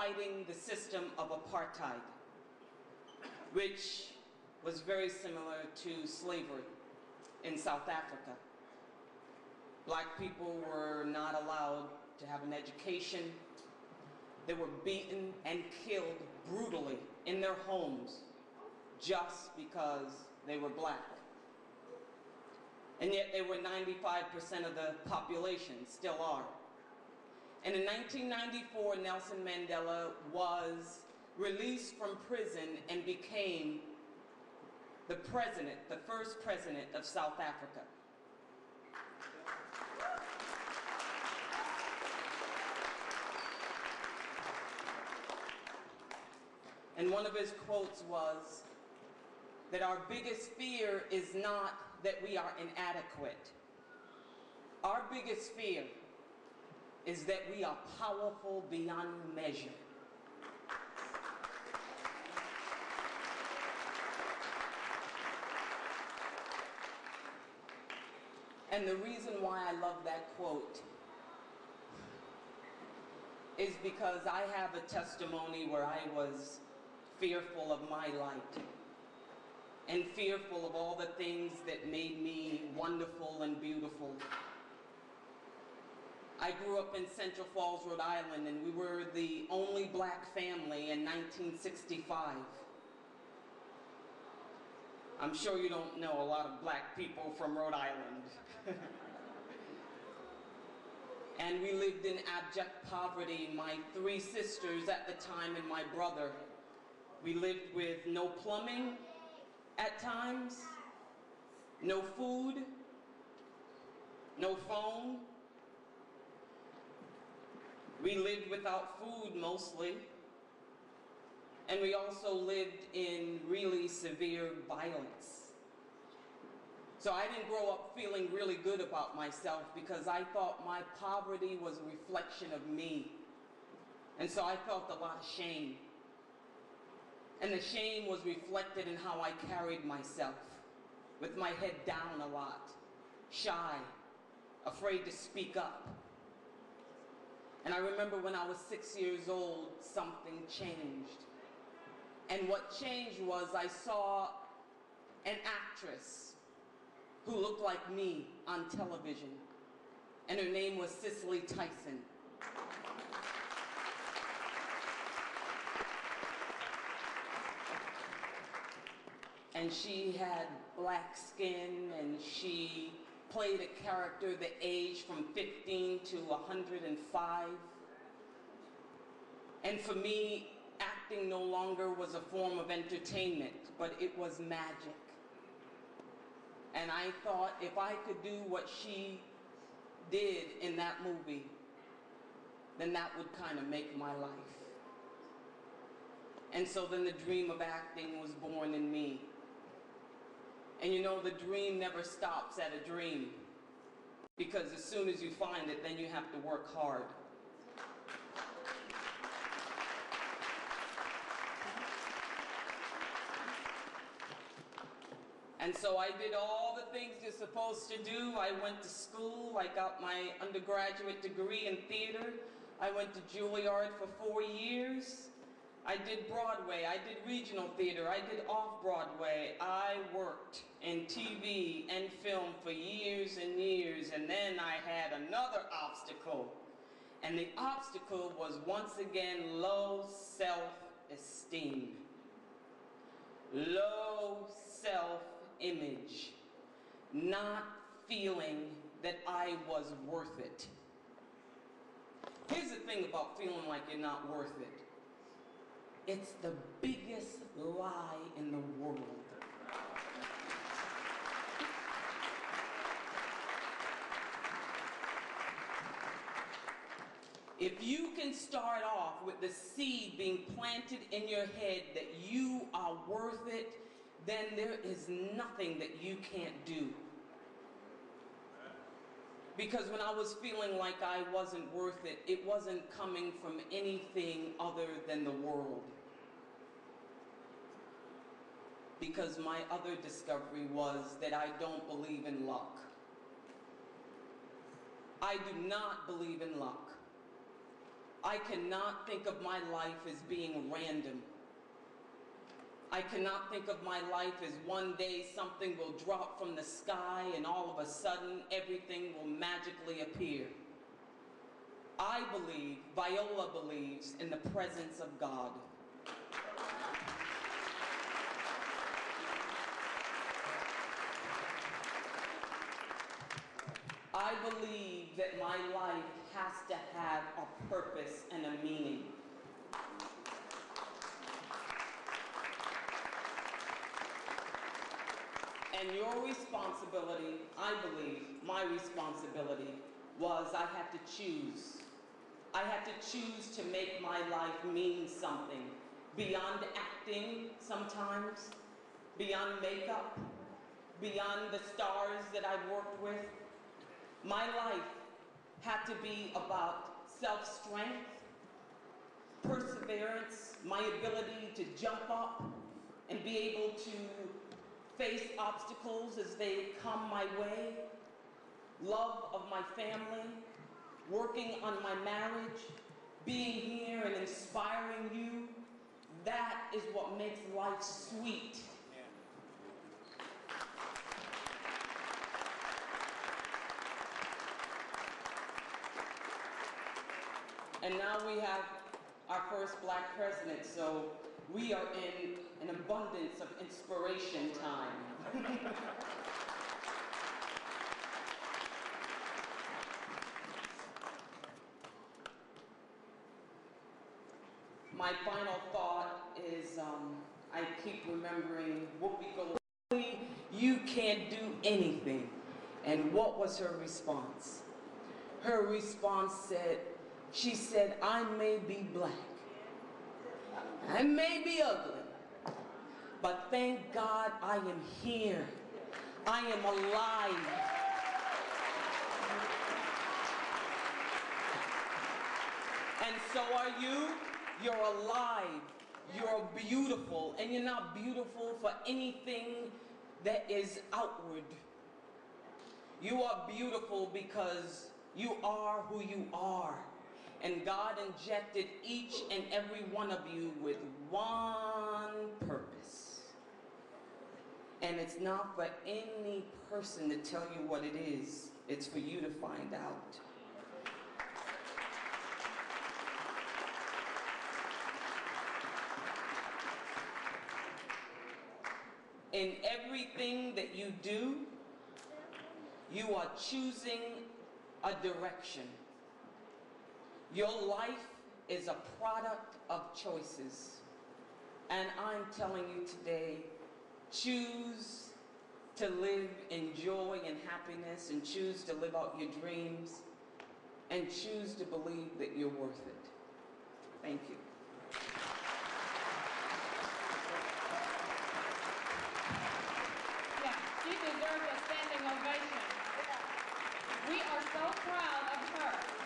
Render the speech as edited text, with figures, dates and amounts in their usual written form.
fighting the system of apartheid, which was very similar to slavery in South Africa. Black people were not allowed to have an education. They were beaten and killed brutally in their homes just because they were black. And yet they were 95% of the population, still are. And in 1994, Nelson Mandela was released from prison and became the president, the first president of South Africa. And one of his quotes was that our biggest fear is not that we are inadequate. Our biggest fear is that we are powerful beyond measure. And the reason why I love that quote is because I have a testimony where I was fearful of my light and fearful of all the things that made me wonderful and beautiful. I grew up in Central Falls, Rhode Island, and we were the only black family in 1965. I'm sure you don't know a lot of black people from Rhode Island. And we lived in abject poverty, my 3 sisters at the time and my brother. We lived with no plumbing at times, no food, no phone. We lived without food mostly. And we also lived in really severe violence. So I didn't grow up feeling really good about myself because I thought my poverty was a reflection of me. And so I felt a lot of shame. And the shame was reflected in how I carried myself, with my head down a lot, shy, afraid to speak up. And I remember when I was 6 years old, something changed. And what changed was I saw an actress who looked like me on television, and her name was Cicely Tyson. And she had black skin, and she played a character that aged from 15 to 105. And for me, acting no longer was a form of entertainment, but it was magic. And I thought if I could do what she did in that movie, then that would kind of make my life. And so then the dream of acting was born in me. And you know, the dream never stops at a dream, because as soon as you find it, then you have to work hard. And so I did all the things you're supposed to do. I went to school. I got my undergraduate degree in theater. I went to Juilliard for 4 years. I did Broadway. I did regional theater. I did off-Broadway. I worked in TV and film for years and years. And then I had another obstacle. And the obstacle was once again low self-esteem. Low self-image. Not feeling that I was worth it. Here's the thing about feeling like you're not worth it. It's the biggest lie in the world. If you can start off with the seed being planted in your head that you are worth it, then there is nothing that you can't do. Because when I was feeling like I wasn't worth it, it wasn't coming from anything other than the world. Because my other discovery was that I don't believe in luck. I do not believe in luck. I cannot think of my life as being random. I cannot think of my life as one day something will drop from the sky and all of a sudden everything will magically appear. I believe, Viola believes, in the presence of God. I believe that my life has to have a purpose and a meaning. And your responsibility, I believe, my responsibility was I had to choose. I had to choose to make my life mean something beyond acting sometimes, beyond makeup, beyond the stars that I've worked with. My life had to be about self-strength, perseverance, my ability to jump up and be able to face obstacles as they come my way, love of my family, working on my marriage, being here and inspiring you. That is what makes life sweet. And now we have our first Black president, so we are in an abundance of inspiration time. My final thought is I keep remembering Whoopi Goldberg, you can't do anything. And what was her response? Her response said, she said, I may be black, I may be ugly, but thank God I am here. I am alive. And so are you. You're alive. You're beautiful. And you're not beautiful for anything that is outward. You are beautiful because you are who you are. And God injected each and every one of you with one purpose. And it's not for any person to tell you what it is. It's for you to find out. In everything that you do, you are choosing a direction. Your life is a product of choices. And I'm telling you today, choose to live in joy and happiness, and choose to live out your dreams, and choose to believe that you're worth it. Thank you. Yeah, she deserves a standing ovation. We are so proud of her.